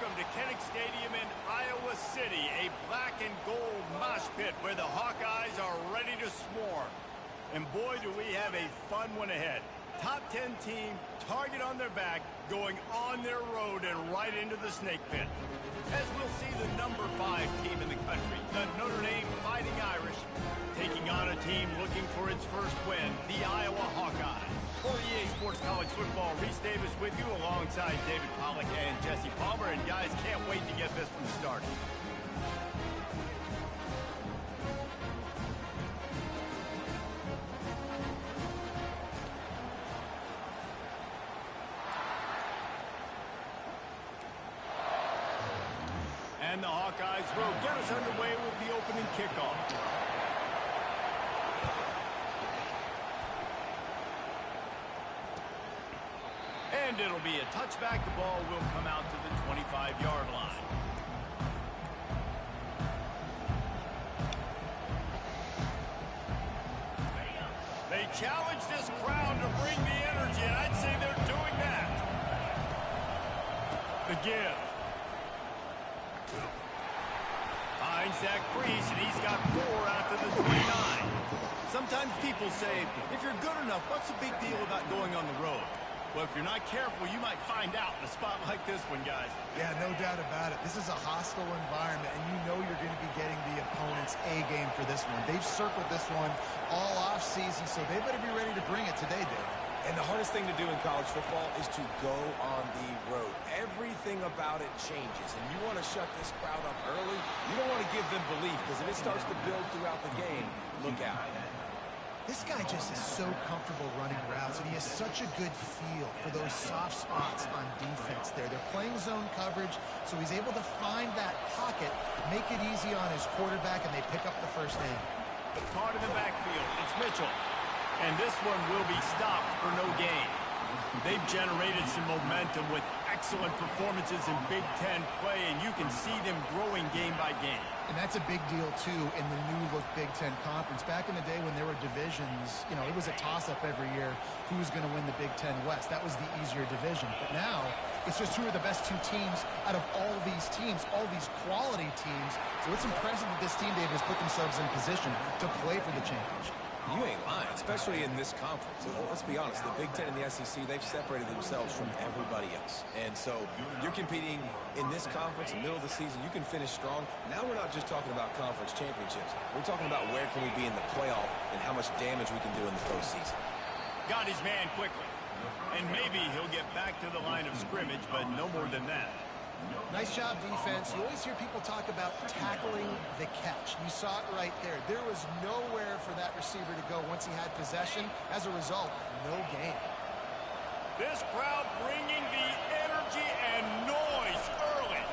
Welcome to Kinnick Stadium in Iowa City, a black and gold mosh pit where the Hawkeyes are ready to swarm. And boy, do we have a fun one ahead. Top 10 team, target on their back, going on their road and right into the snake pit. As we'll see the number 5 team in the country, the Notre Dame Fighting Irish, taking on a team looking for its first win, the Iowa Hawkeyes. For EA Sports College Football, Reese Davis with you alongside David Pollack and Jesse Palmer. And guys, can't wait to get this one started. And the Hawkeyes will get us underway with the opening kickoff. And it'll be a touchback. The ball will come out to the 25-yard line. They challenge this crowd to bring the energy, and I'd say they're doing that. The give. Finds that crease, and he's got 4 out to the 29. Sometimes people say, if you're good enough, what's the big deal about going on the road? Well, if you're not careful, you might find out in a spot like this one, guys. Yeah, no doubt about it. This is a hostile environment, and you know you're going to be getting the opponent's A-game for this one. They've circled this one all off-season, so they better be ready to bring it today, Dave. And the hardest thing to do in college football is to go on the road. Everything about it changes, and you want to shut this crowd up early. You don't want to give them belief, because if it starts to build throughout the game, look out. This guy just is so comfortable running routes, and he has such a good feel for those soft spots on defense there. They're playing zone coverage, so he's able to find that pocket, make it easy on his quarterback, and they pick up the first down. Caught in the backfield. It's Mitchell. And this one will be stopped for no gain. They've generated some momentum with excellent performances in Big Ten play, and you can see them growing game by game. And that's a big deal, too, in the new-look Big Ten Conference. Back in the day when there were divisions, you know, it was a toss-up every year who's going to win the Big Ten West. That was the easier division. But now, it's just who are the best 2 teams out of all these teams, all these quality teams. So it's impressive that this team, Dave, has put themselves in position to play for the championship. You ain't lying, especially in this conference. Let's be honest, the Big Ten and the SEC, they've separated themselves from everybody else. And so you're competing in this conference, in the middle of the season. You can finish strong. Now we're not just talking about conference championships. We're talking about where can we be in the playoff and how much damage we can do in the postseason. Got his man quickly. And maybe he'll get back to the line of scrimmage, but no more than that. Nice job, defense. You always hear people talk about tackling the catch. You saw it right there. There was nowhere for that receiver to go once he had possession. As a result, no gain. This crowd bringing the energy and noise early.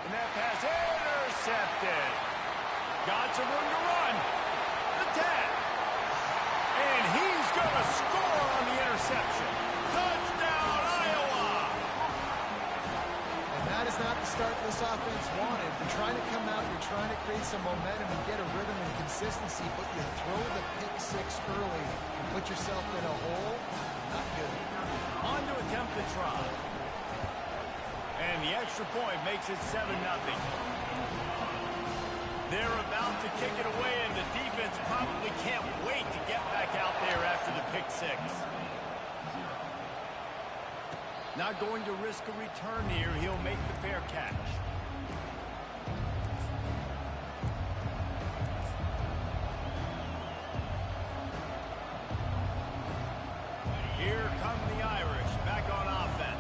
And that pass intercepted. Got some room to run. The tag. And he's going to score on the interception. Touchdown, Iowa! And that is not the start this offense wanted. You're trying to come out, you're trying to create some momentum and get a rhythm and consistency, but you throw the pick 6 early and put yourself in a hole. Not good. On to attempt the try. And the extra point makes it 7-0. They're about to kick it away, and the defense probably can't wait to get back out there after the pick 6. Not going to risk a return here. He'll make the fair catch. Here come the Irish back on offense.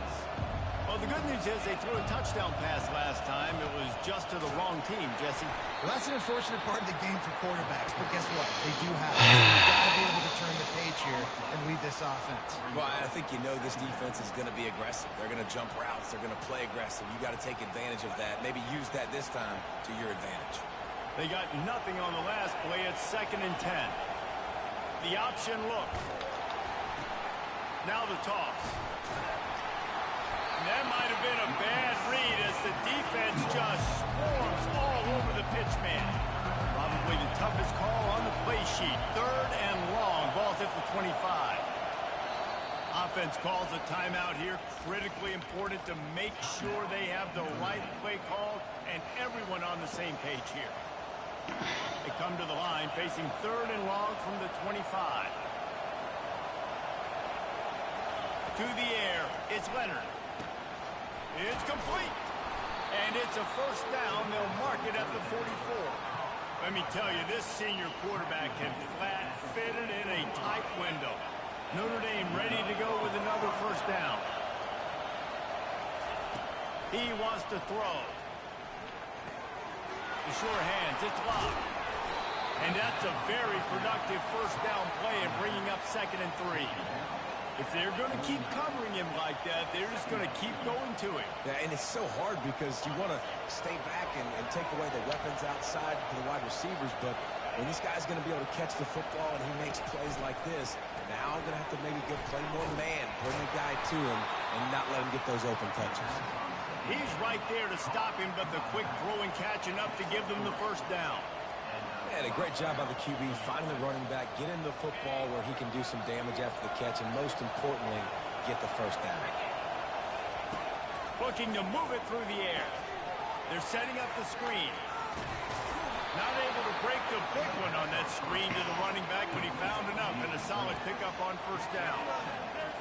Well, the good news is they threw a touchdown pass last time. It was just to the wrong team, Jesse. Well, that's an unfortunate part of the game for quarterbacks, but guess what? They do have it. You've got to be able to turn the page here and lead this offense. Well, I think you know this defense is going to be aggressive. They're going to jump routes. They're going to play aggressive. You got to take advantage of that. Maybe use that this time to your advantage. They got nothing on the last play. It's 2nd and 10. The option look. Now the toss. And that might have been a bad read as the defense just swarms all over the pitch man. Probably the toughest call on the play sheet. 3rd and long. Ball's at the 25. Offense calls a timeout here. Critically important to make sure they have the right play call and everyone on the same page here. They come to the line facing 3rd and long from the 25. To the air, it's Leonard. It's complete. And it's a first down. They'll mark it at the 44. Let me tell you, this senior quarterback can flat fit it in a tight window. Notre Dame ready to go with another first down. He wants to throw. The sure hands, it's locked. And that's a very productive first down play and bringing up 2nd and 3. If they're going to keep covering him like that, they're just going to keep going to him. Yeah, and it's so hard because you want to stay back and take away the weapons outside for the wide receivers, but when this guy's going to be able to catch the football and he makes plays like this, now I'm going to have to maybe play more man, bring the guy to him, and not let him get those open touches. He's right there to stop him, but the quick throw and catch enough to give them the first down. And a great job by the QB finding the running back, get him the football where he can do some damage after the catch, and most importantly, get the first down. Looking to move it through the air. They're setting up the screen. Not able to break the big one on that screen to the running back, but he found enough and a solid pickup on first down.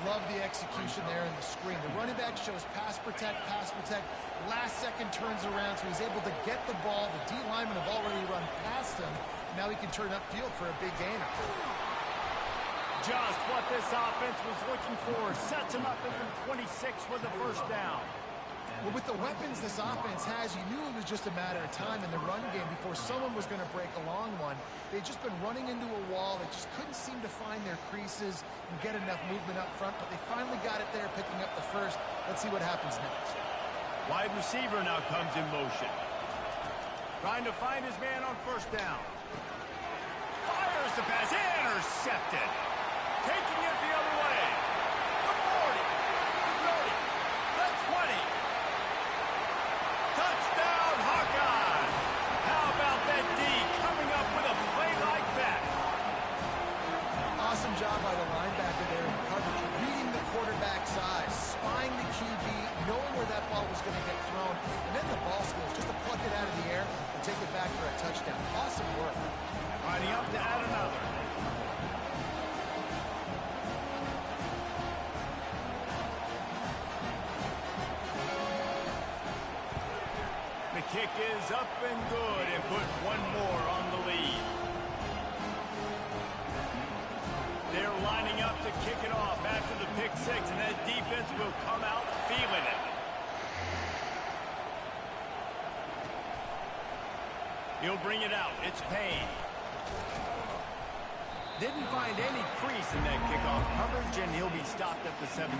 Love the execution there in the screen. The running back shows pass protect. Last second turns around, so he's able to get the ball. The D linemen have already run past him. Now he can turn upfield for a big gainer. Just what this offense was looking for. Sets him up at the 26 with the first down. Well, with the weapons this offense has, you knew it was just a matter of time in the run game before someone was going to break a long one. They'd just been running into a wall. They just couldn't seem to find their creases and get enough movement up front, but they finally got it there, picking up the first. Let's see what happens next. Wide receiver now comes in motion. Trying to find his man on first down. Fires the pass. Intercepted. Taking it the other way. The 40. The 30. The 20. Touchdown, Hawkeyes! How about that D coming up with a play like that? Awesome job by the linebacker there in coverage, reading the quarterback's eyes, spying the QB, knowing where that ball was going to get thrown, and then the ball skills just to pluck it out of the air and take it back for a touchdown. Awesome work. Lining up to add another. The kick is up and good and put one more on the lead. They're lining up to kick it off after the pick six, and that defense will come out feeling it. He'll bring it out. It's Payne. Didn't find any crease in that kickoff coverage, and he'll be stopped at the 17.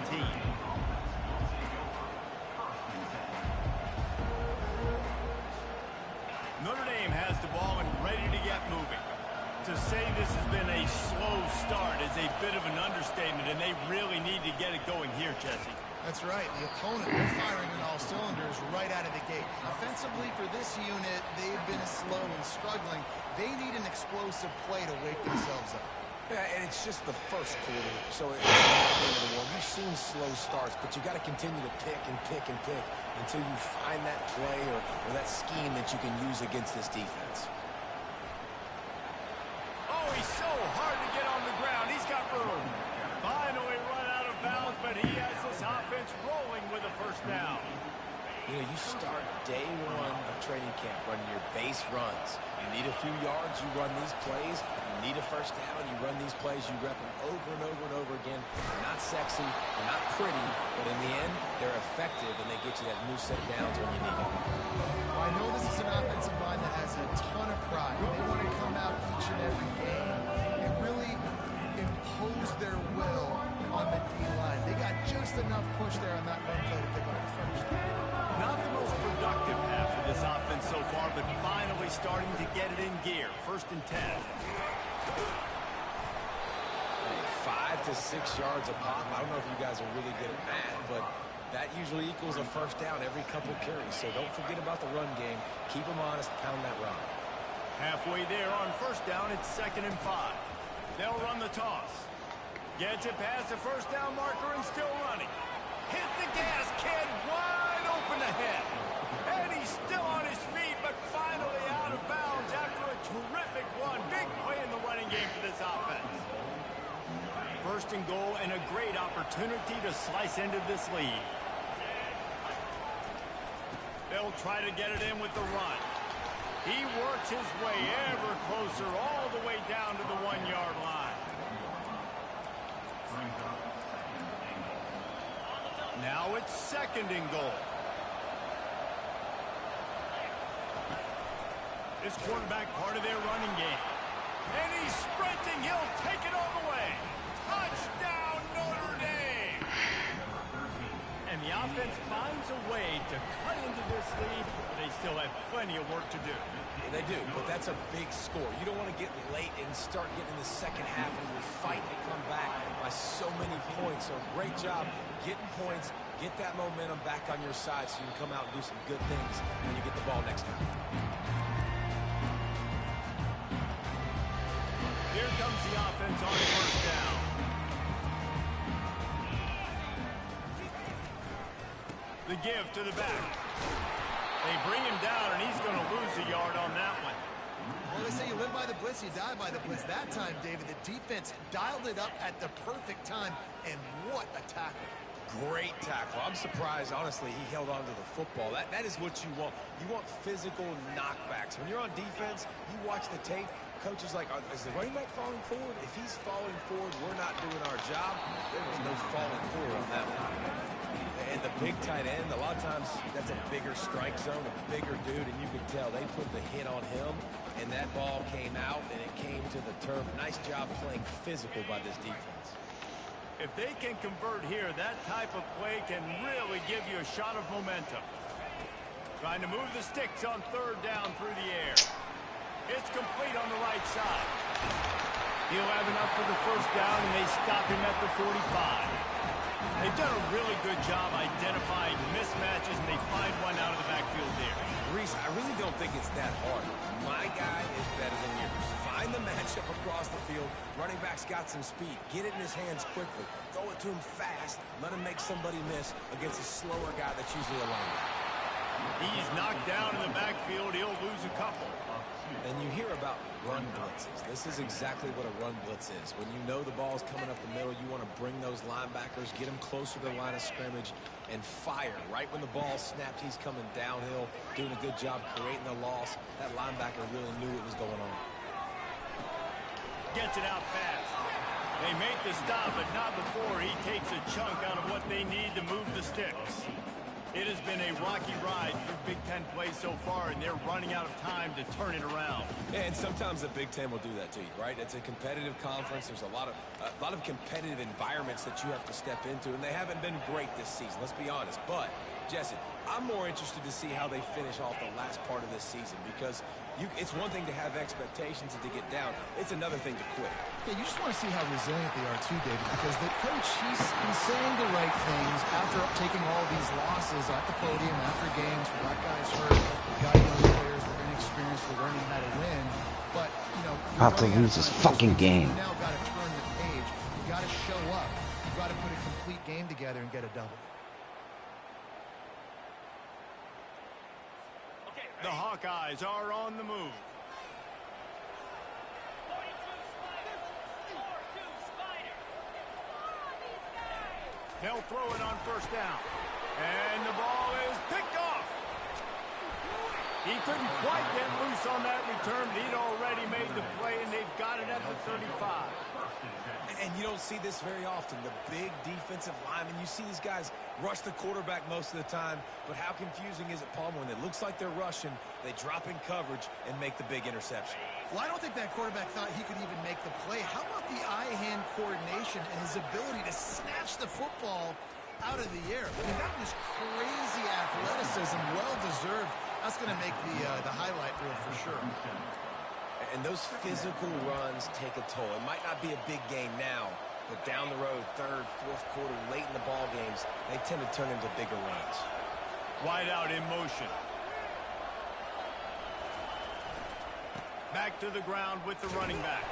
Notre Dame has the ball and ready to get moving. To say this has been a slow start is a bit of an understatement, and they really need to get it going here, Jesse. That's right. The opponent, they're firing on all cylinders right out of the gate. Offensively, for this unit, they've been slow and struggling. They need an explosive play to wake themselves up. Yeah, and it's just the first quarter, so it's not the end of the world. You've seen slow starts, but you got to continue to pick until you find that play or that scheme that you can use against this defense. Oh, he's so hard to get on the ground. He's got room. Finally run out of bounds, but he has this offense rolling with a first down. You know, you start day one of training camp running your base runs. You need a few yards, you run these plays. You need a first down, you run these plays. You rep them over and over and over again. They're not sexy, they're not pretty, but in the end, they're effective, and they get you that new set of downs when you need it. Well, I know this is an offensive line that has a ton of pride. They want to come out each and every game and really impose their will on the D-line. They got just enough push there on that run play to pick up the first. Not the most productive half of this offense so far, but finally starting to get it in gear. 1st and 10. 5 to 6 yards a pop. I don't know if you guys are really good at math, but that usually equals a first down every couple carries. So don't forget about the run game. Keep them honest, pound that run. Halfway there on first down, it's 2nd and 5. They'll run the toss. Gets it past the first down marker and still running. Hit the gas, kid, wide open ahead. And he's still on his feet, but finally out of bounds after a terrific run. Big play in the running game for this offense. First and goal and a great opportunity to slice into this lead. They'll try to get it in with the run. He works his way ever closer all the way down to the 1-yard line. Now it's second and goal. This quarterback part of their running game. And he's sprinting. He'll take it all the way. Touchdown, Notre Dame! And the offense finds a way to cut into this lead. They still have plenty of work to do. Yeah, they do, but that's a big score. You don't want to get late and start getting in the second half and you're fighting to come back by so many points. So great job getting points, get that momentum back on your side so you can come out and do some good things when you get the ball next time. Here comes the offense on first down. The give to the back. They bring him down, and he's going to lose a yard on that one. Well, they say you live by the blitz, you die by the blitz. That time, David, the defense dialed it up at the perfect time, and what a tackle. Great tackle. I'm surprised, honestly, he held on to the football. That is what you want. You want physical knockbacks. When you're on defense, you watch the tape, coach is like, is the running back falling forward? If he's falling forward, we're not doing our job. There was no falling forward on that one. And the big tight end, a lot of times that's a bigger strike zone, a bigger dude, and you can tell they put the hit on him, and that ball came out, and it came to the turf. Nice job playing physical by this defense. If they can convert here, that type of play can really give you a shot of momentum. Trying to move the sticks on third down through the air. It's complete on the right side. He'll have enough for the first down, and they stop him at the 45. They've done a really good job identifying mismatches, and they find one out of the backfield there. Reese, I really don't think it's that hard. My guy is better than yours. Find the matchup across the field. Running back's got some speed. Get it in his hands quickly. Throw it to him fast. Let him make somebody miss against a slower guy that's usually a linebacker. He's knocked down in the backfield. He'll lose a couple. And you hear about run blitzes. This is exactly what a run blitz is. When you know the ball's coming up the middle, you want to bring those linebackers, get them closer to the line of scrimmage, and fire. Right when the ball snapped, he's coming downhill, doing a good job creating the loss. That linebacker really knew what was going on. Gets it out fast. They make the stop, but not before he takes a chunk out of what they need to move the sticks. It has been a rocky ride through Big Ten play so far, and they're running out of time to turn it around. And sometimes the Big Ten will do that to you, right? It's a competitive conference. There's a lot of competitive environments that you have to step into, and they haven't been great this season, let's be honest. But, Jesse, I'm more interested to see how they finish off the last part of this season, because it's one thing to have expectations and to get down. It's another thing to quit. Yeah, you just want to see how resilient they are too, David, because the coach, he's saying the right things after taking all these losses at the podium after games. We got guys hurt, we got young players, we're inexperienced, we're learning how to win. But, you know, about to lose this fucking game. You now got to turn the page. You got to show up. You got to put a complete game together and get a double. The Hawkeyes are on the move. They'll throw it on first down. And the ball is picked off. He couldn't quite get loose on that return. He'd already made the play, and they've got it at the 35. And you don't see this very often. The big defensive linemen, you see these guys rush the quarterback most of the time, but how confusing is it, Palmer, when it looks like they're rushing, they drop in coverage and make the big interception? Well, I don't think that quarterback thought he could even make the play. How about the eye-hand coordination and his ability to snatch the football out of the air? I mean, that was crazy athleticism, well-deserved. That's going to make the highlight reel for sure. And those physical runs take a toll. It might not be a big game now, but down the road, third, fourth quarter, late in the ball games, they tend to turn into bigger runs. Wide out in motion. Back to the ground with the running back.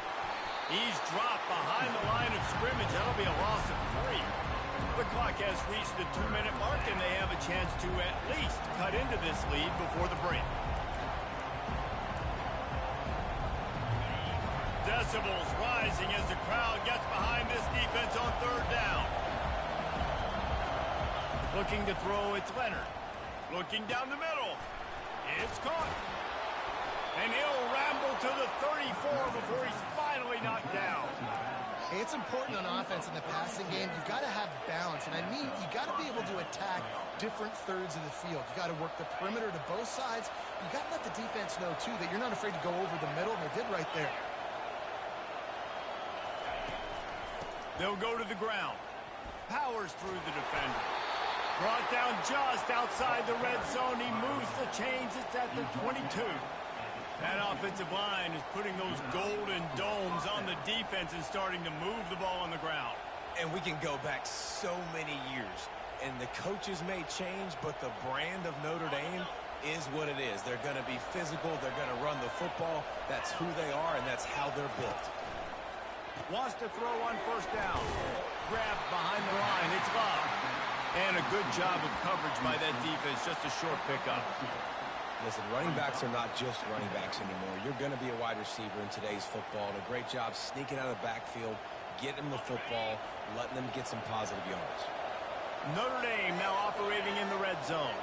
He's dropped behind the line of scrimmage. That'll be a loss of 3. The clock has reached the 2-minute mark, and they have a chance to at least cut into this lead before the break. Decibels rising as the crowd gets behind this defense on 3rd down. Looking to throw, it's Leonard. Looking down the middle. It's caught. And he'll ramble to the 34 before he's finally knocked down. Hey, it's important on offense in the passing game. You've got to have balance. And I mean, you got to be able to attack different thirds of the field. You got to work the perimeter to both sides. You got to let the defense know, too, that you're not afraid to go over the middle. And they did right there. They'll go to the ground. Powers through the defender. Brought down just outside the red zone. He moves the chains. It's at the 22. That offensive line is putting those golden domes on the defense and starting to move the ball on the ground. And we can go back so many years. And the coaches may change, but the brand of Notre Dame is what it is. They're going to be physical. They're going to run the football. That's who they are, and that's how they're built. Wants to throw on 1st down. Grab behind the line. It's Love. And a good job of coverage by that defense. Just a short pickup. Listen, running backs are not just running backs anymore. You're going to be a wide receiver in today's football. And a great job sneaking out of the backfield, getting them the football, letting them get some positive yards. Notre Dame now operating in the red zone.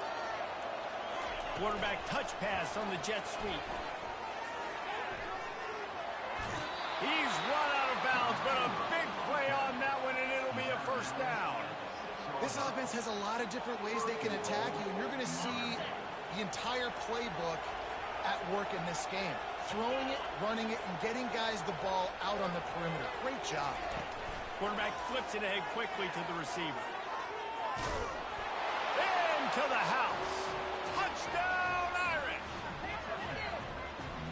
Quarterback touch pass on the jet sweep. He's run out of bounds, but a big play on that one, and it'll be a 1st down. This offense has a lot of different ways they can attack you, and you're going to see the entire playbook at work in this game. Throwing it, running it, and getting guys the ball out on the perimeter. Great job. Quarterback flips it ahead quickly to the receiver. Into the house. Touchdown, Irish!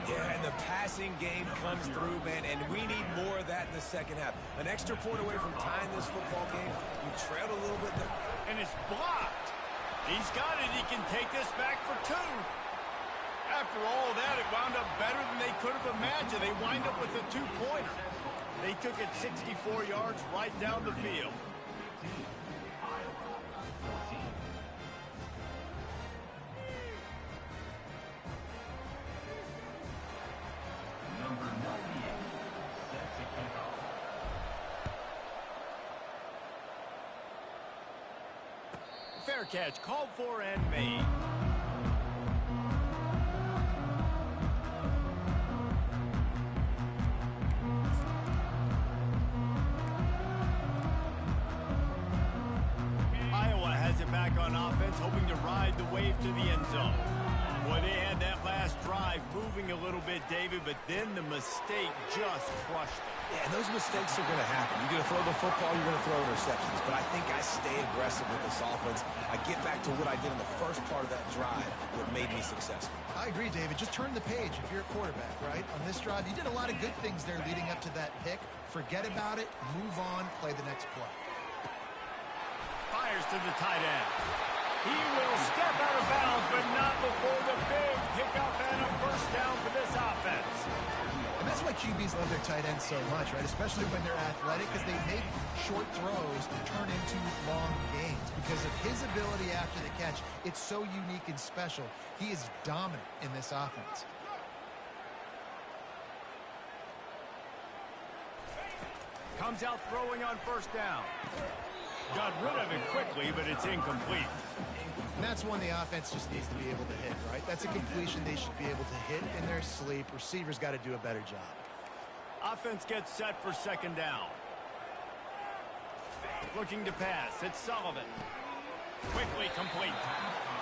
Yeah, and the passing game comes through, man, and we need more of that in the 2nd half. An extra point away from tying this football game. You trailed a little bit there. And it's blocked. He's got it. He can take this back for 2. After all that, it wound up better than they could have imagined. They wind up with a 2-pointer. They took it 64 yards right down the field. Fair catch, called for and made. Iowa has it back on offense, hoping to ride the wave to the end zone. Boy, they had that last drive moving a little bit, David, but then the mistake just crushed them. Yeah, and those mistakes are going to happen. You're going to throw the football, you're going to throw interceptions. But I think I stay aggressive with this offense. I get back to what I did in the first part of that drive, what made me successful. I agree, David. Just turn the page if you're a quarterback, right? On this drive, you did a lot of good things there leading up to that pick. Forget about it, move on, play the next play. Fires to the tight end. He will step out of bounds, but not before the big pickup and a 1st down for this offense. And that's why QBs love their tight ends so much, right? Especially when they're athletic, because they make short throws turn into long gains. Because of his ability after the catch, it's so unique and special. He is dominant in this offense. Comes out throwing on 1st down. Got rid of it quickly, but it's incomplete. And that's one the offense just needs to be able to hit, right? That's a completion they should be able to hit in their sleep. Receivers got to do a better job. Offense gets set for 2nd down. Looking to pass. It's Sullivan. Quickly complete.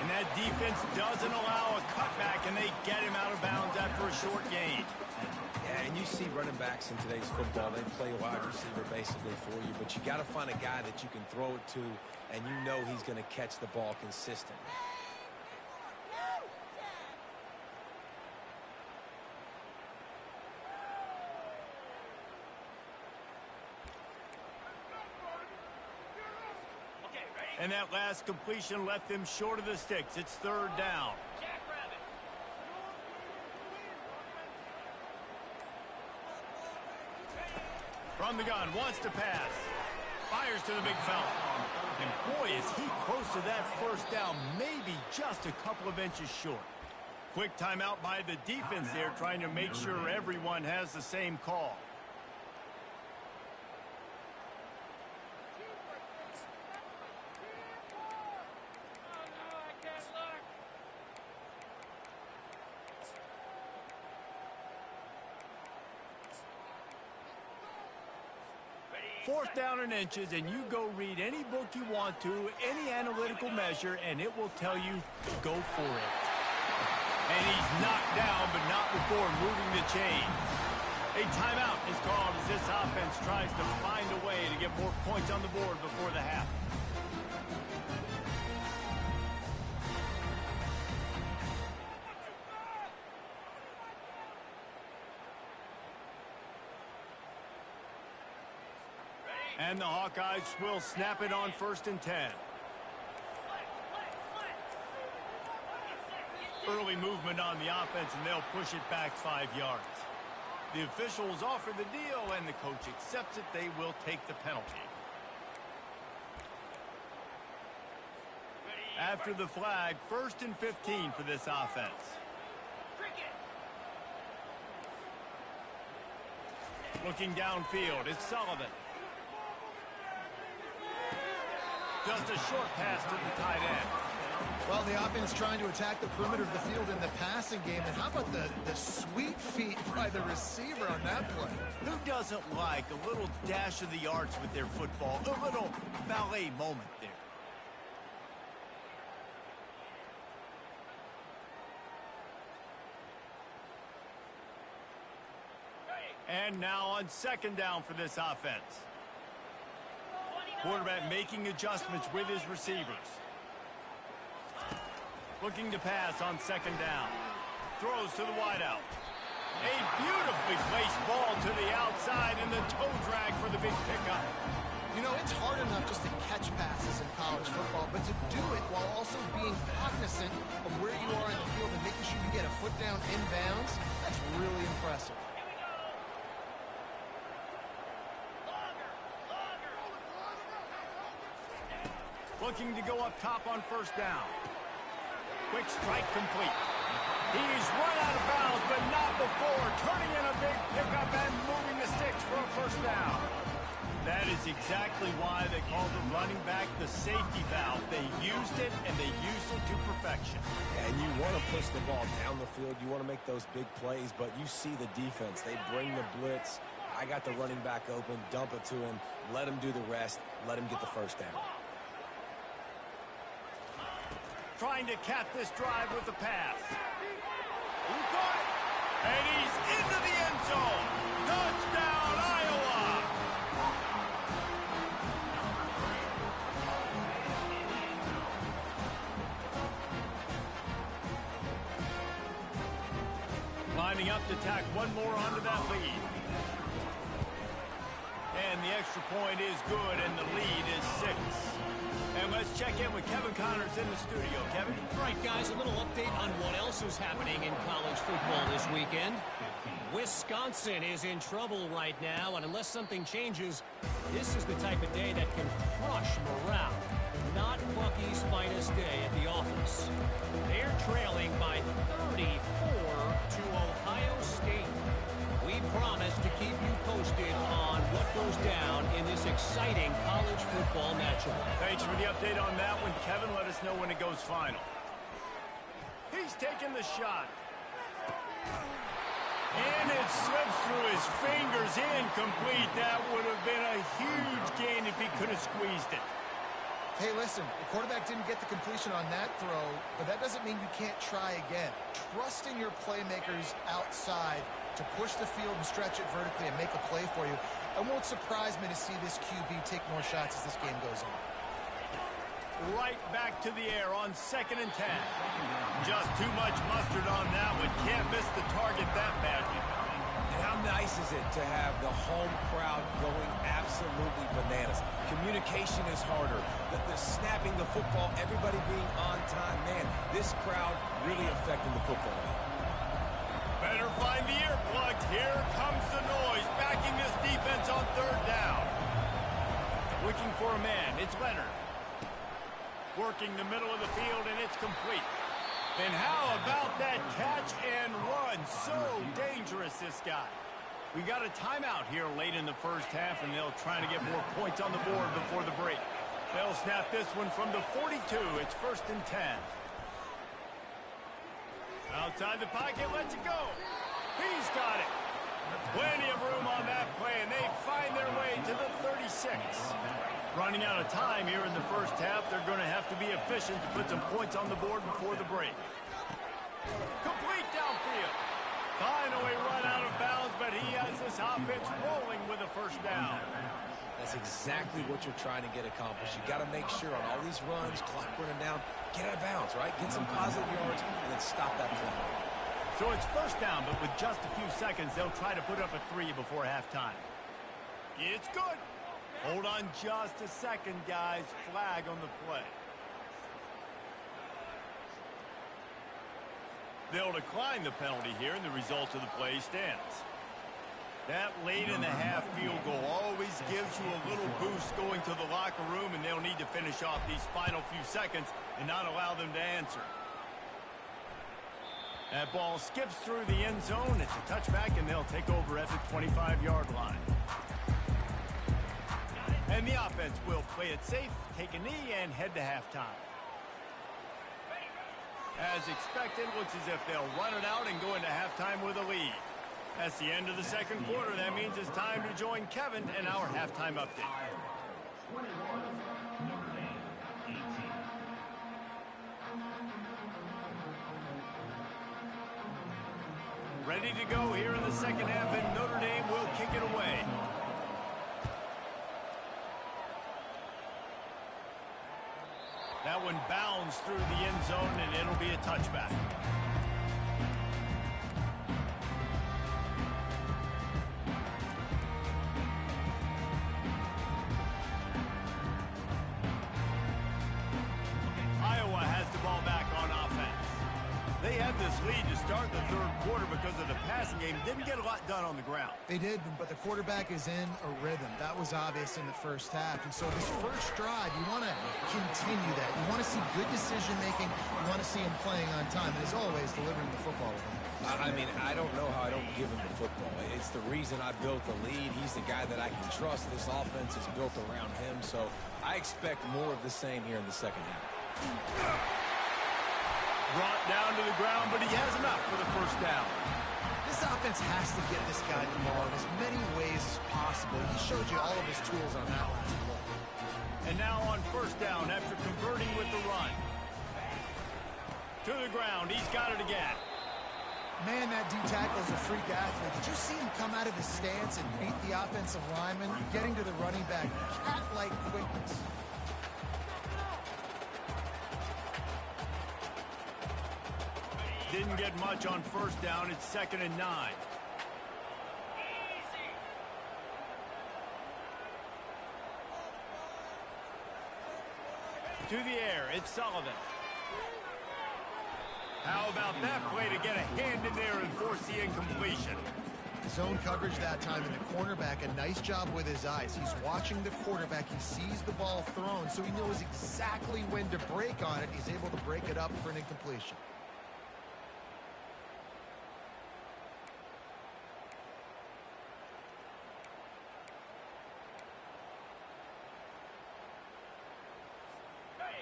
And that defense doesn't allow a cutback, and they get him out of bounds after a short gain. Yeah, and you see running backs in today's football, they play wide receiver basically for you, but you got to find a guy that you can throw it to, and you know he's going to catch the ball consistently. And that last completion left them short of the sticks. It's 3rd down. From the gun, wants to pass. Fires to the big fella. And boy, is he close to that first down, maybe just a couple of inches short. Quick timeout by the defense there, trying to make sure everyone has the same call. Fourth down and inches, and you go read any book you want to, any analytical measure, and it will tell you go for it. And he's knocked down, but not before moving the chain. A timeout is called as this offense tries to find a way to get more points on the board before the half. And the Hawkeyes will snap it on 1st and 10. Early movement on the offense, and they'll push it back 5 yards. The officials offer the deal, and the coach accepts it. They will take the penalty. After the flag, 1st and 15 for this offense. Looking downfield, it's Sullivan. Just a short pass to the tight end. Well, the offense trying to attack the perimeter of the field in the passing game. And how about the sweet feet by the receiver on that play? Who doesn't like a little dash of the yards with their football? A little ballet moment there. And now on 2nd down for this offense. Quarterback making adjustments with his receivers. Looking to pass on 2nd down. Throws to the wideout. A beautifully placed ball to the outside and the toe drag for the big pickup. You know, it's hard enough just to catch passes in college football, but to do it while also being cognizant of where you are in the field and making sure you get a foot down inbounds, that's really impressive. Looking to go up top on 1st down. Quick strike complete. He's run out of bounds, but not before. Turning in a big pickup and moving the sticks for a 1st down. That is exactly why they call the running back the safety valve. They used it, and they used it to perfection. And you want to push the ball down the field. You want to make those big plays, but you see the defense. They bring the blitz. I got the running back open. Dump it to him. Let him do the rest. Let him get the 1st down. Trying to cap this drive with the pass. He caught it, and he's into the end zone. Touchdown, Iowa! Lining up to tack one more onto that lead. And the extra point is good, and the lead is 6. And let's check in with Kevin Connors in the studio. Kevin? All right, guys, a little update on what else is happening in college football this weekend. Wisconsin is in trouble right now, and unless something changes, this is the type of day that can crush morale. Not Bucky's finest day at the office. They're trailing by 34 to Ohio State. We promise to keep you posted on what goes down in this exciting college football matchup. Thanks for the update on that one, Kevin. Let us know when it goes final. He's taking the shot. And it slips through his fingers, incomplete. That would have been a huge gain if he could have squeezed it. Hey, listen, the quarterback didn't get the completion on that throw, but that doesn't mean you can't try again. Trust in your playmakers outside to push the field and stretch it vertically and make a play for you. It won't surprise me to see this QB take more shots as this game goes on. Right back to the air on 2nd and 10. Just too much mustard on that one. Can't miss the target that badly. And how nice is it to have the home crowd going absolutely bananas? Communication is harder. The snapping the football, everybody being on time. Man, this crowd really affecting the football game. Better better find the earplugs. Here comes the noise, backing this defense on third down. Looking for a man. It's Leonard. Working the middle of the field, and it's complete. And how about that catch and run? So dangerous, this guy. We got a timeout here late in the first half, and they'll try to get more points on the board before the break. They'll snap this one from the 42. It's 1st and 10. Outside the pocket, lets it go. He's got it. Plenty of room on that play, and they find their way to the 36. Running out of time here in the first half, they're going to have to be efficient to put some points on the board before the break. Complete downfield. Finally run out of bounds, but he has this offense rolling with a first down. That's exactly what you're trying to get accomplished. You got to make sure on all these runs, clock running down, get out of bounds, right? Get some positive yards, and then stop that clock. So it's first down, but with just a few seconds, they'll try to put up a 3 before halftime. It's good. Hold on just a second, guys. Flag on the play. They'll decline the penalty here, and the result of the play stands. That late in the half field goal always gives you a little boost going to the locker room, and they'll need to finish off these final few seconds and not allow them to answer. That ball skips through the end zone. It's a touchback, and they'll take over at the 25-yard line. And the offense will play it safe, take a knee, and head to halftime. As expected, looks as if they'll run it out and go into halftime with a lead. That's the end of the second quarter. That means it's time to join Kevin in our halftime update. Ready to go here in the second half, and Notre Dame will kick it away. That one bounds through the end zone, and it'll be a touchback. Iowa has the ball back on offense. They had this lead to start the third quarter because of the passing game. Didn't get a lot done on the ground. They did, but the quarterback is in a rhythm. That was obvious in the first half. And so this first drive, you want to continue that. You want to see good decision-making. You want to see him playing on time. And as always, delivering the football with him. I mean, I don't know how I don't give him the football. It's the reason I built the lead. He's the guy that I can trust. This offense is built around him. So I expect more of the same here in the second half. Brought down to the ground, but he has enough for the first down. This offense has to get this guy the ball in as many ways as possible. He showed you all of his tools on that last play. And now on first down after converting with the run. To the ground. He's got it again. Man, that D-tackle is a freak athlete. Did you see him come out of his stance and beat the offensive lineman, getting to the running back? Cat-like quickness. Didn't get much on first down. It's 2nd and 9. To the air, it's Sullivan. How about that play to get a hand in there and force the incompletion? Zone coverage that time, and the cornerback, a nice job with his eyes. He's watching the quarterback. He sees the ball thrown, so he knows exactly when to break on it. He's able to break it up for an incompletion.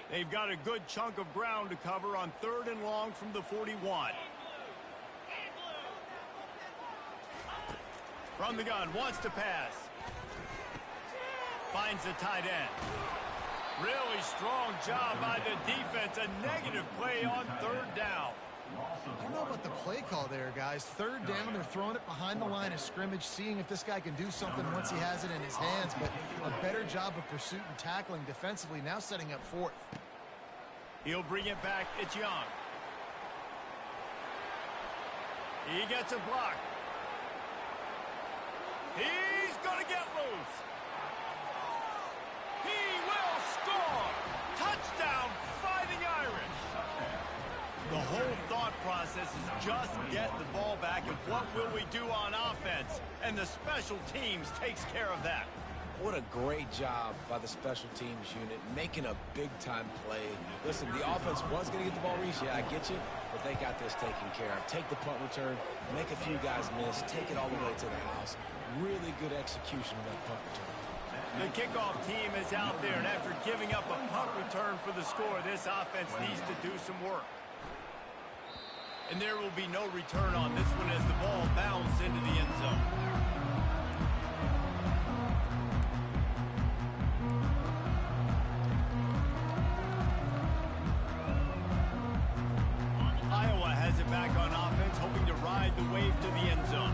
They've got a good chunk of ground to cover on 3rd and long from the 41. From the gun, wants to pass. Finds the tight end. Really strong job by the defense. A negative play on 3rd down. I don't know about the play call there, guys. 3rd down, they're throwing it behind the line of scrimmage, seeing if this guy can do something once he has it in his hands, but a better job of pursuit and tackling defensively, now setting up 4th. He'll bring it back. It's Young. He gets a block. He's going to get loose. He will score. Touchdown, Fighting Irish. The whole thought process process is just getting the ball back, and what will we do on offense? And the special teams takes care of that. What a great job by the special teams unit, making a big-time play. Listen, the offense was going to get the ball reached. Yeah, I get you, but they got this taken care of. Take the punt return, make a few guys miss, take it all the way to the house. Really good execution of that punt return. The kickoff team is out there, and after giving up a punt return for the score, this offense needs to do some work. And there will be no return on this one as the ball bounced into the end zone. Iowa has it back on offense, hoping to ride the wave to the end zone.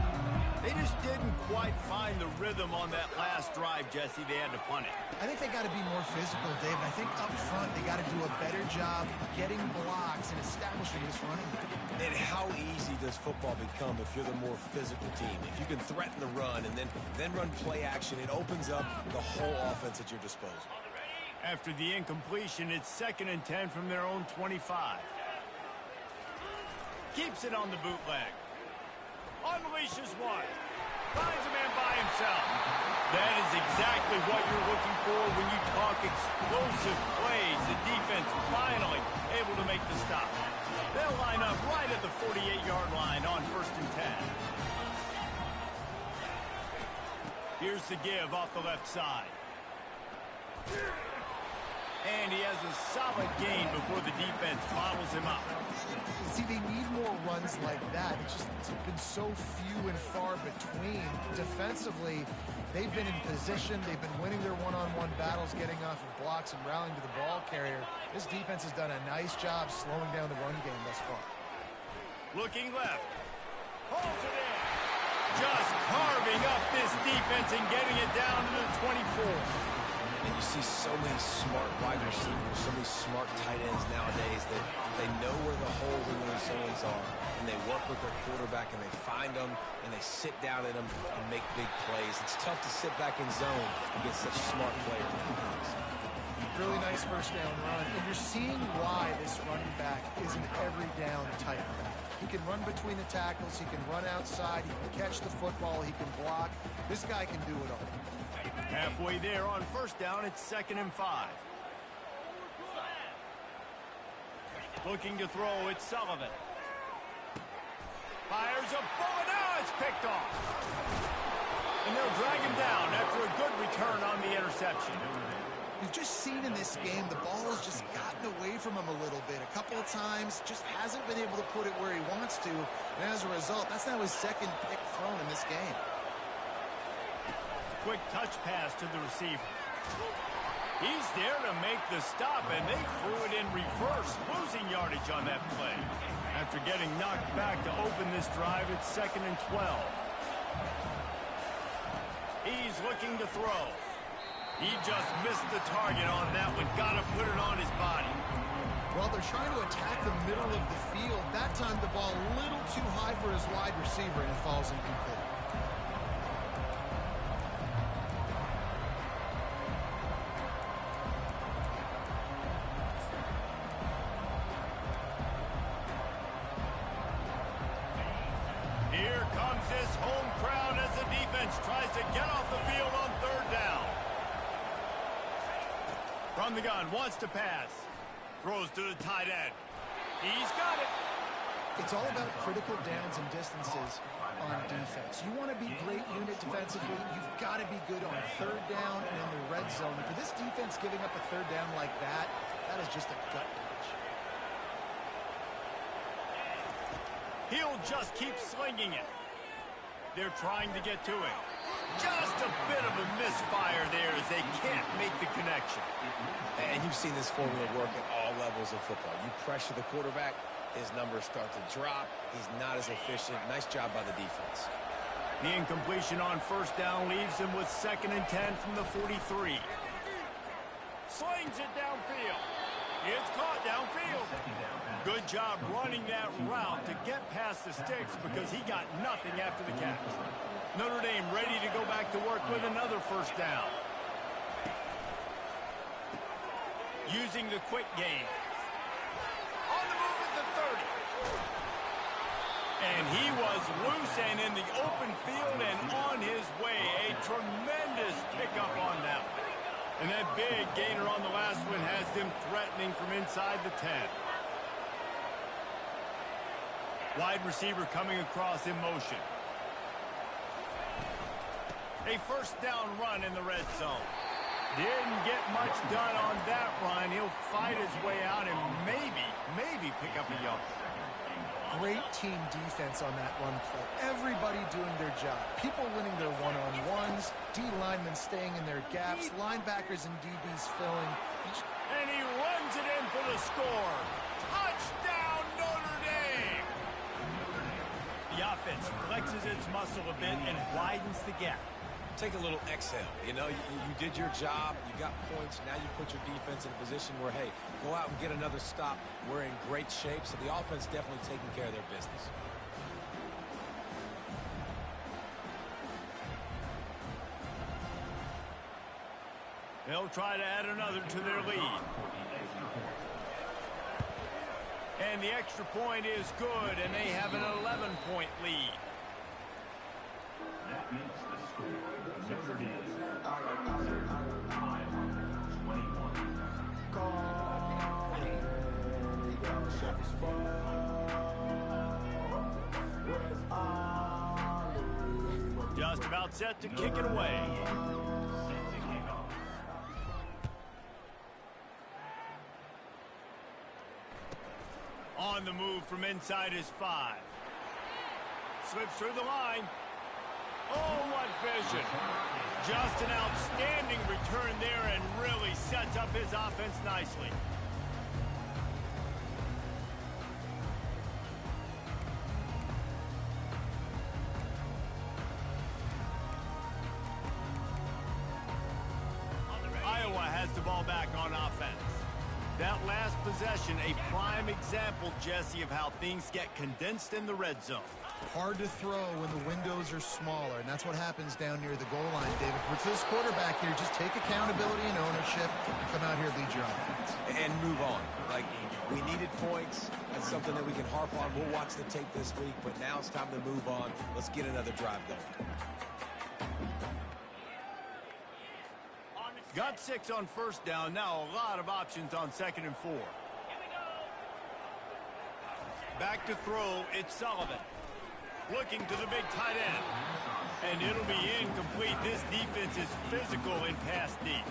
They just didn't quite find the rhythm on that last drive, Jesse. They had to punt it. I think they got to be more physical, Dave. I think up front they got to do a better job getting blocks and establishing this running game. And how easy does football become if you're the more physical team? If you can threaten the run and then run play action, it opens up the whole offense at your disposal. After the incompletion, it's 2nd and 10 from their own 25. Keeps it on the bootleg. Unleashes one. Finds a man by himself. That is exactly what you're looking for when you talk explosive plays. The defense finally able to make the stop. They'll line up right at the 48-yard line on 1st and 10. Here's the give off the left side. And he has a solid gain before the defense bottles him up. See, they need more runs like that. It's been so few and far between. Defensively, they've been in position. They've been winning their one-on-one battles, getting off of blocks and rallying to the ball carrier. This defense has done a nice job slowing down the run game thus far. Looking left. Holds it in. Just carving up this defense and getting it down to the 24. And you see so many smart wide receivers, so many smart tight ends nowadays that they know where the holes in those zones are, and they work with their quarterback, and they find them, and they sit down in them and make big plays. It's tough to sit back in zone against such smart players. Really nice first down run, and you're seeing why this running back is an every down type back. He can run between the tackles, he can run outside, he can catch the football, he can block. This guy can do it all. Halfway there on 1st down, it's 2nd and 5. Looking to throw, it's Sullivan. Fires a bullet, now it's picked off. And they'll drag him down after a good return on the interception. We've just seen in this game the ball has just gotten away from him a little bit. A couple of times, just hasn't been able to put it where he wants to. And as a result, that's now his 2nd pick thrown in this game. Quick touch pass to the receiver. He's there to make the stop, and they threw it in reverse, losing yardage on that play. After getting knocked back to open this drive, it's 2nd and 12. He's looking to throw. He just missed the target on that one. Got to put it on his body. Well, they're trying to attack the middle of the field. That time the ball a little too high for his wide receiver, and it falls incomplete. Here comes this home crowd as the defense tries to get off the field on 3rd down. From the gun, wants to pass. Throws to the tight end. He's got it. It's all about critical downs and distances on defense. You want to be great unit defensively, you've got to be good on 3rd down and in the red zone. For this defense giving up a 3rd down like that, that is just a gut punch. He'll just keep slinging it. They're trying to get to him. Just a bit of a misfire there as they can't make the connection. And you've seen this formula work at all levels of football. You pressure the quarterback, his numbers start to drop. He's not as efficient. Nice job by the defense. The incompletion on 1st down leaves him with 2nd and 10 from the 43. Slings it downfield. It's caught downfield. Good job running that route to get past the sticks because he got nothing after the catch. Notre Dame ready to go back to work with another 1st down. Using the quick game. On the move at the 30. And he was loose and in the open field and on his way. A tremendous pickup on that one. And that big gainer on the last one has them threatening from inside the 10. Wide receiver coming across in motion. A first down run in the red zone. Didn't get much done on that run. He'll fight his way out and maybe pick up a yard. Great team defense on that run play. Everybody doing their job. People winning their one-on-ones, D linemen staying in their gaps, linebackers and DBs filling. And he runs it in for the score. Touchdown, Notre Dame! The offense flexes its muscle a bit and widens the gap. Take a little exhale. You know, you did your job. You got points. Now you put your defense in a position where, hey, go out and get another stop. We're in great shape, so the offense definitely taking care of their business. They'll try to add another to their lead. And the extra point is good, and they have an 11-point lead. That makes the score Notre Dame 21. Just about set to kick it away. On the move from inside his 5. Slips through the line. Oh, what vision. Just an outstanding return there and really sets up his offense nicely. Iowa has the ball back on offense. That last possession, a prime example, Jesse, of how things get condensed in the red zone. Hard to throw when the windows are smaller, and that's what happens down near the goal line, David. For this quarterback here, just take accountability and ownership and come out here and lead your offense. And move on. Like, we needed points. That's something that we can harp on. We'll watch the tape this week, but now it's time to move on. Let's get another drive going. Got 6 on first down. Now a lot of options on 2nd and 4. Back to throw. It's Sullivan. Looking to the big tight end. And it'll be incomplete. This defense is physical in pass deep.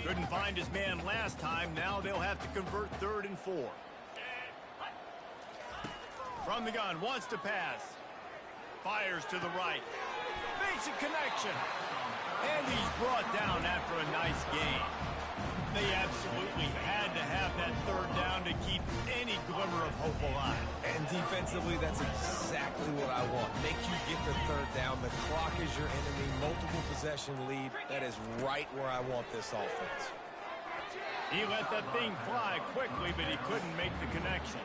Couldn't find his man last time. Now they'll have to convert 3rd and 4. From the gun, wants to pass. Fires to the right. Makes a connection. And he's brought down after a nice gain. They absolutely had to have that 3rd down to keep any glimmer of hope alive. And defensively, that's exactly what I want. Make you get the 3rd down. The clock is your enemy. Multiple possession lead. That is right where I want this offense. He let that thing fly quickly, but he couldn't make the connection.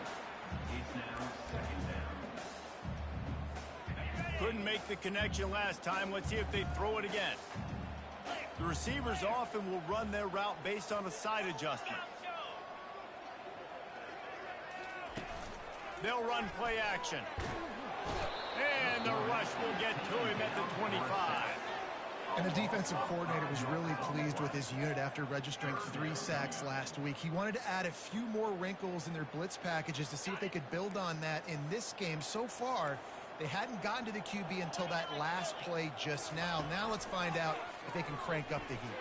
Couldn't make the connection last time. Let's see if they throw it again. The receivers often will run their route based on a side adjustment. They'll run play action. And the rush will get to him at the 25. And the defensive coordinator was really pleased with his unit after registering 3 sacks last week. He wanted to add a few more wrinkles in their blitz packages to see if they could build on that in this game. So far, they hadn't gotten to the QB until that last play just now. Now let's find out if they can crank up the heat.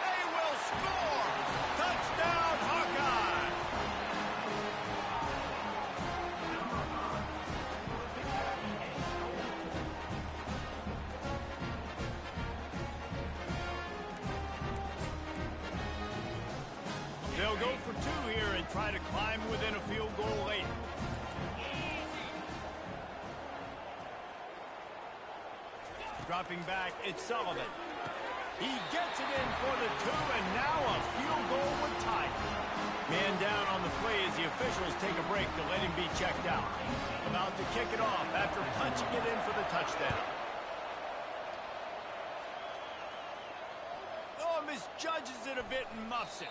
They will score! Touchdown, Hawkeye! They'll go for 2 here and try to climb within a field goal late. Dropping back, it's Sullivan. He gets it in for the 2, and now a field goal would tie it. Man down on the play as the officials take a break to let him be checked out. About to kick it off after punching it in for the touchdown. of it and muffs it.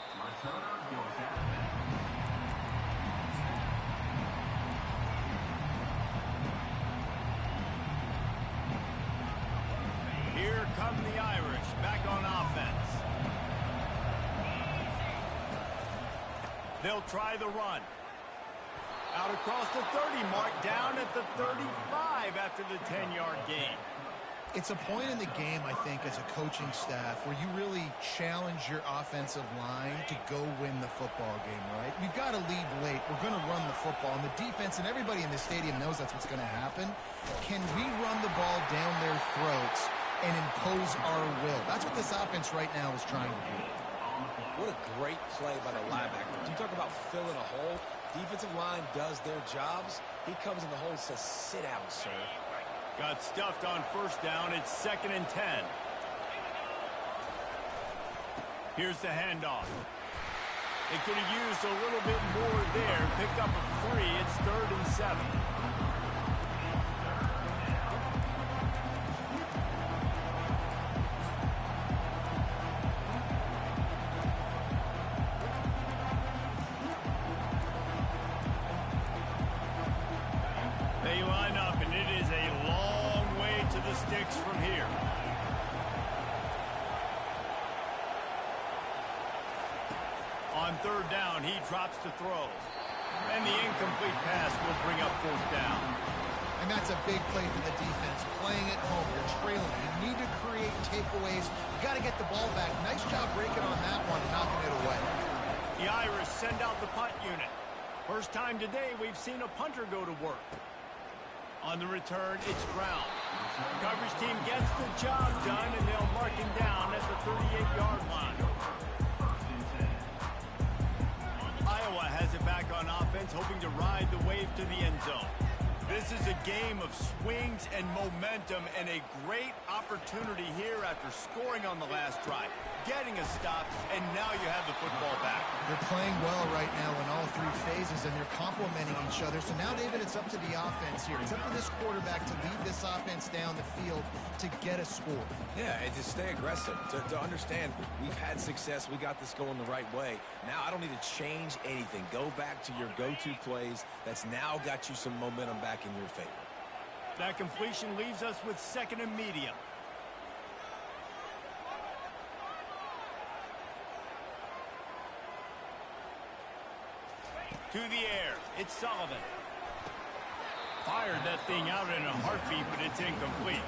Here come the Irish back on offense. They'll try the run. Out across the 30 mark, down at the 35 after the 10-yard gain. It's a point in the game, I think, as a coaching staff where you really challenge your offensive line to go win the football game, right? We've got to lead late. We're going to run the football. And the defense and everybody in the stadium knows that's what's going to happen. Can we run the ball down their throats and impose our will? That's what this offense right now is trying to do. What a great play by the linebacker. You talk about filling a hole. Defensive line does their jobs. He comes in the hole and says, sit down, sir. Got stuffed on first down. It's 2nd and 10. Here's the handoff. They could have used a little bit more there. Picked up a 3. It's 3rd and 7. They line up, and it is a long way to the sticks from here. On 3rd down, he drops to throw. And the incomplete pass will bring up 4th down. And that's a big play for the defense. Playing at home, you're trailing. You need to create takeaways. You got to get the ball back. Nice job breaking on that one and knocking it away. The Irish send out the punt unit. First time today we've seen a punter go to work. On the return, it's Brown. Coverage team gets the job done, and they'll mark him down at the 38-yard line. Iowa has it back on offense, hoping to ride the wave to the end zone. This is a game of swings and momentum, and a great opportunity here after scoring on the last drive, getting a stop, and now you have the football back. They're playing well right now in all 3 phases, and they're complementing each other. So now, David, it's up to the offense here. It's up to this quarterback to lead this offense down the field to get a score. Yeah, and to stay aggressive, to understand we've had success, we got this going the right way. Now I don't need to change anything. Go back to your go-to plays. That's now got you some momentum back in your favor. That completion leaves us with 2nd and medium. To the air, it's Sullivan. Fired that thing out in a heartbeat, but it's incomplete.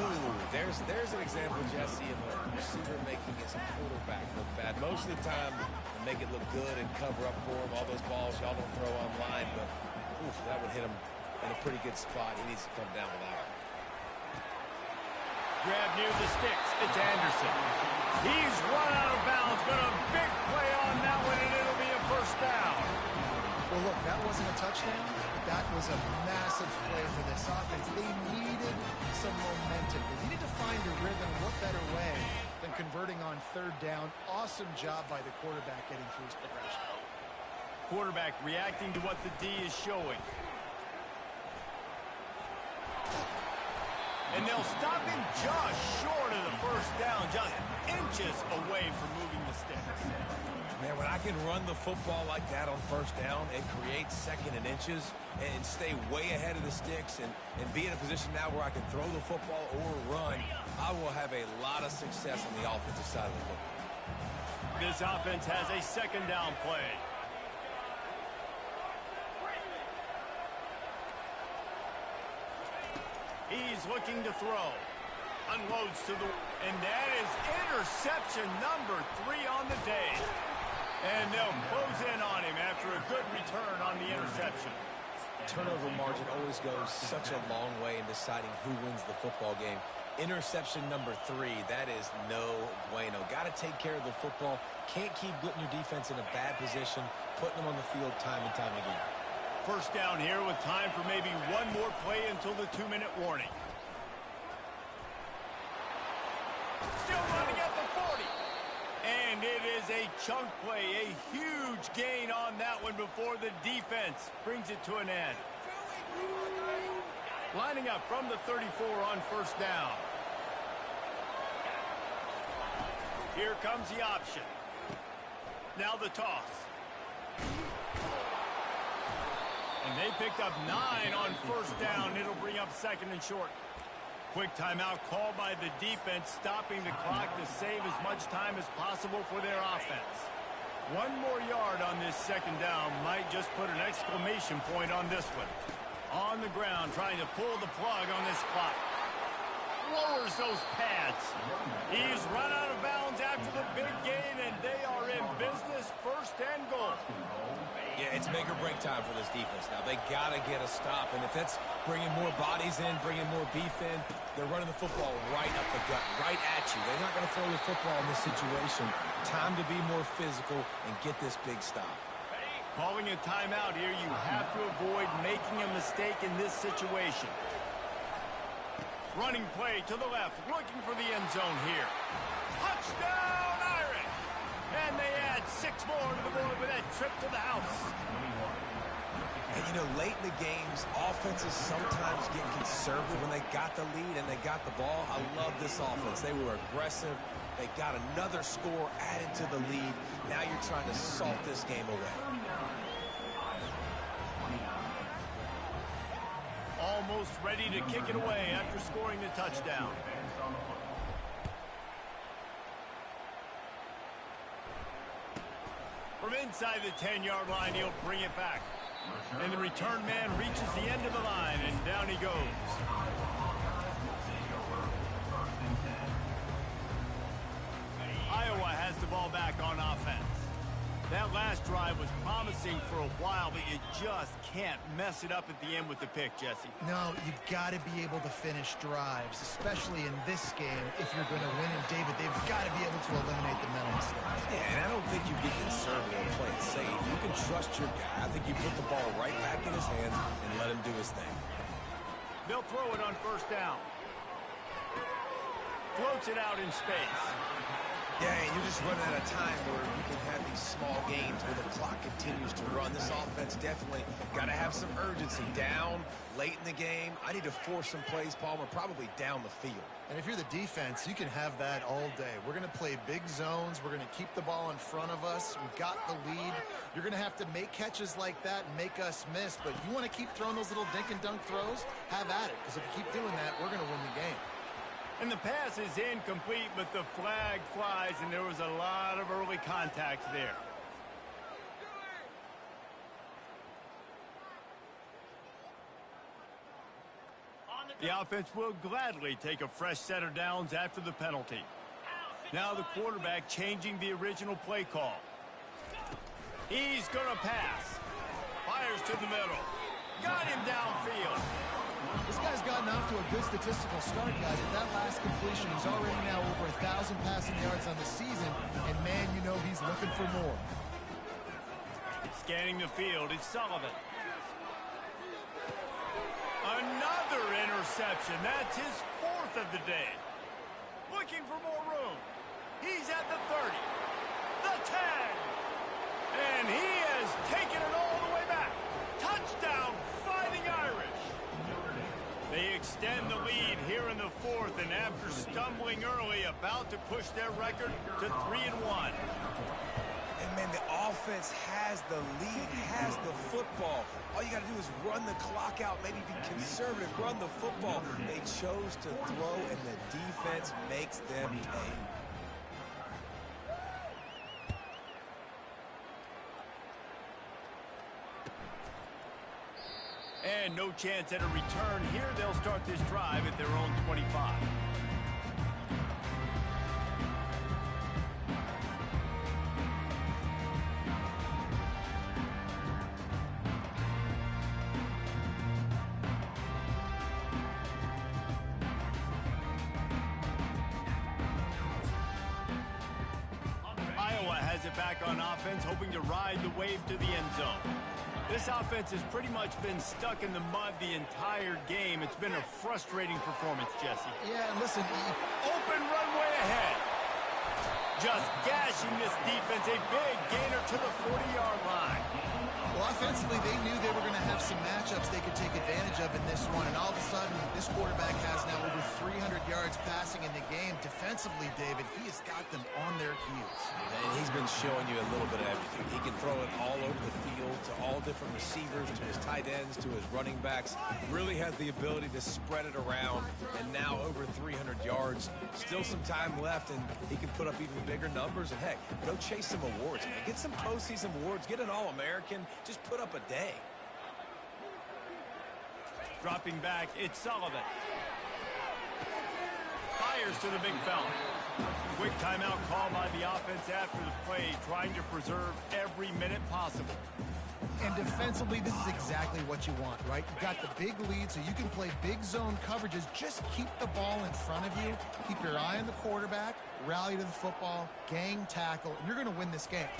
Ooh, there's an example, Jesse, of a receiver making his quarterback look bad. Most of the time, they make it look good and cover up for him. All those balls y'all don't throw online, but oof, that would hit him in a pretty good spot. He needs to come down with that one. Grab near the sticks. It's Anderson. He's run out of bounds, but a big play on that one, and it'll be a 1st down. Well, look, that wasn't a touchdown. That was a massive play for this offense. They needed some momentum. They needed to find a rhythm. What better way than converting on 3rd down? Awesome job by the quarterback getting through his progression. Quarterback reacting to what the D is showing. And they'll stop him just short of the 1st down, just inches away from moving the sticks. Man, when I can run the football like that on 1st down, it creates 2nd and inches and stay way ahead of the sticks and be in a position now where I can throw the football or run. I will have a lot of success on the offensive side of the football. This offense has a 2nd down play. He's looking to throw. Unloads to the... And that is interception number 3 on the day. And they'll close in on him after a good return on the interception. Turnover margin always goes such a long way in deciding who wins the football game. Interception number 3, that is no bueno. Got to take care of the football. Can't keep putting your defense in a bad position, putting them on the field time and time again. 1st down here with time for maybe one more play until the 2-minute warning. Still running at the 40. And it is a chunk play, a huge gain on that one before the defense brings it to an end. Lining up from the 34 on 1st down. Here comes the option. Now the toss. And they picked up 9 on first down. It'll bring up second and short. Quick timeout called by the defense, stopping the clock to save as much time as possible for their offense. 1 more yard on this second down might just put an exclamation point on this one. On the ground, trying to pull the plug on this clock. Lowers those pads. He's run out of bounds after the big gain, and they are in business, first and goal. Yeah, it's make or break time for this defense now. They got to get a stop, and if that's bringing more bodies in, bringing more beef in, they're running the football right up the gut, right at you. They're not going to throw the football in this situation. Time to be more physical and get this big stop. Calling a timeout here, you have to avoid making a mistake in this situation. Running play to the left, looking for the end zone here. Touchdown, Irish! And they add 6 more to the board with that trip to the house. And, you know, late in the games, offenses sometimes get conservative when they got the lead and they got the ball. I love this offense. They were aggressive. They got another score added to the lead. Now you're trying to salt this game away. Almost ready to kick it away after scoring the touchdown. From inside the 10-yard line, he'll bring it back. And the return man reaches the end of the line, and down he goes. Iowa has the ball back on offense. That last drive was promising for a while, but you just can't mess it up at the end with the pick, Jesse. No, you got to be able to finish drives, especially in this game if you're going to win. And David, they've got to be able to eliminate the mental mistakes. Yeah, and I don't think you get conservative and play it safe. You can trust your guy. I think you put the ball right back in his hands and let him do his thing. They'll throw it on first down. Floats it out in space. Yeah, and you're just running out of time where you can have these small games where the clock continues to run. This offense definitely got to have some urgency. Down, late in the game. I need to force some plays, Palmer, probably down the field. And if you're the defense, you can have that all day. We're going to play big zones. We're going to keep the ball in front of us. We've got the lead. You're going to have to make catches like that and make us miss. But you want to keep throwing those little dink and dunk throws? Have at it. Because if you keep doing that, we're going to win the game. And the pass is incomplete, but the flag flies, and there was a lot of early contact there. The offense will gladly take a fresh set of downs after the penalty. Now the quarterback changing the original play call. He's going to pass. Fires to the middle. Got him downfield. This guy's gotten off to a good statistical start, guys. With that last completion, he's already now over 1,000 passing yards on the season. And, man, you know he's looking for more. Scanning the field, it's Sullivan. Another interception. That's his 4th of the day. Looking for more room. He's at the 30. The 10. And he has taken it all the way back. Touchdown, Fighting Irish. They extend the lead here in the 4th, and after stumbling early, about to push their record to 3-1. And, man, the offense has the lead, has the football. All you got to do is run the clock out, maybe be conservative, run the football. They chose to throw, and the defense makes them pay. And no chance at a return here. They'll start this drive at their own 25. Iowa has it back on offense, hoping to ride the wave to the end zone. This offense has pretty much been stuck in the mud the entire game. It's been a frustrating performance, Jesse. Yeah, and listen. Open runway ahead. Just gashing this defense. A big gainer to the 40-yard line. Well, offensively, they knew they were going to have some matchups they could take advantage of in this one, and all of a sudden, this quarterback has now over 300 yards passing in the game. Defensively, David, he has got them on their heels. And he's been showing you a little bit of everything. He can throw it all over the field to all different receivers, to his tight ends, to his running backs. Really has the ability to spread it around, and now over 300 yards. Still some time left, and he can put up even bigger numbers. And, heck, go chase some awards, man. Get some postseason awards. Get an All-American. Just put up a day. Dropping back, it's Sullivan. Fires to the big fella. Quick timeout call by the offense after the play, trying to preserve every minute possible. And defensively, this is exactly what you want, right? You've got the big lead, so you can play big zone coverages. Just keep the ball in front of you. Keep your eye on the quarterback, rally to the football, gang tackle, and you're going to win this game.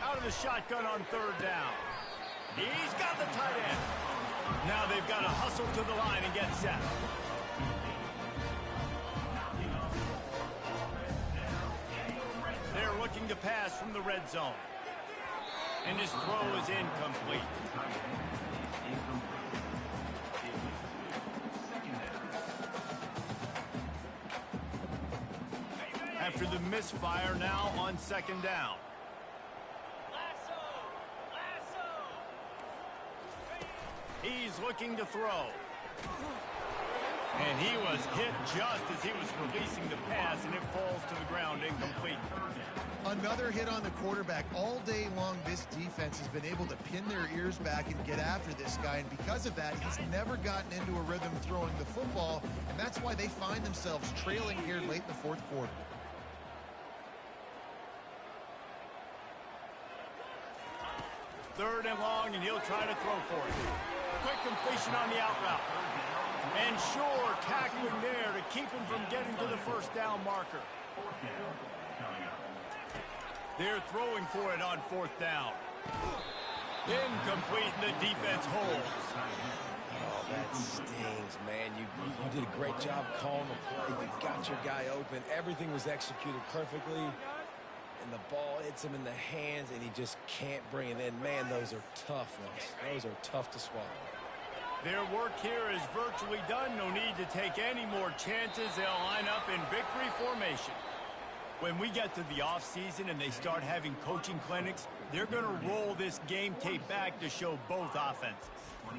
Out of the shotgun on third down. He's got the tight end. Now they've got to hustle to the line and get set. They're looking to pass from the red zone. And his throw is incomplete. After the misfire, now on second down. He's looking to throw. And he was hit just as he was releasing the pass, and it falls to the ground incomplete. Another hit on the quarterback. All day long, this defense has been able to pin their ears back and get after this guy, and because of that, he's never gotten into a rhythm throwing the football, and that's why they find themselves trailing here late in the fourth quarter. Third and long, and he'll try to throw for it. Quick completion on the out route. And sure, tackling there to keep him from getting to the first down marker. They're throwing for it on fourth down. Incomplete, and the defense holds. Oh, that stings, man. You did a great job calling the play. You got your guy open. Everything was executed perfectly. And the ball hits him in the hands, and he just can't bring it in. Man, those are tough ones. Those are tough to swallow. Their work here is virtually done. No need to take any more chances. They'll line up in victory formation. When we get to the offseason and they start having coaching clinics, they're going to roll this game tape back to show both offenses.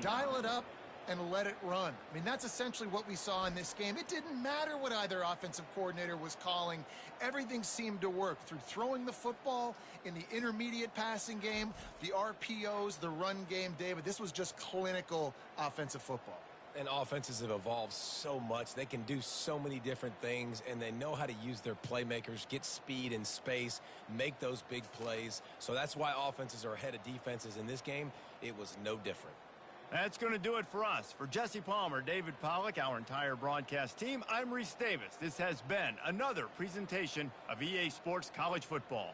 Dial it up and let it run. I mean, that's essentially what we saw in this game. It didn't matter what either offensive coordinator was calling. Everything seemed to work through throwing the football, in the intermediate passing game, the RPOs, the run game. David, this was just clinical offensive football. And offenses have evolved so much. They can do so many different things, and they know how to use their playmakers, get speed and space, make those big plays. So that's why offenses are ahead of defenses. In this game, it was no different. That's going to do it for us. For Jesse Palmer, David Pollack, our entire broadcast team, I'm Reese Davis. This has been another presentation of EA Sports College Football.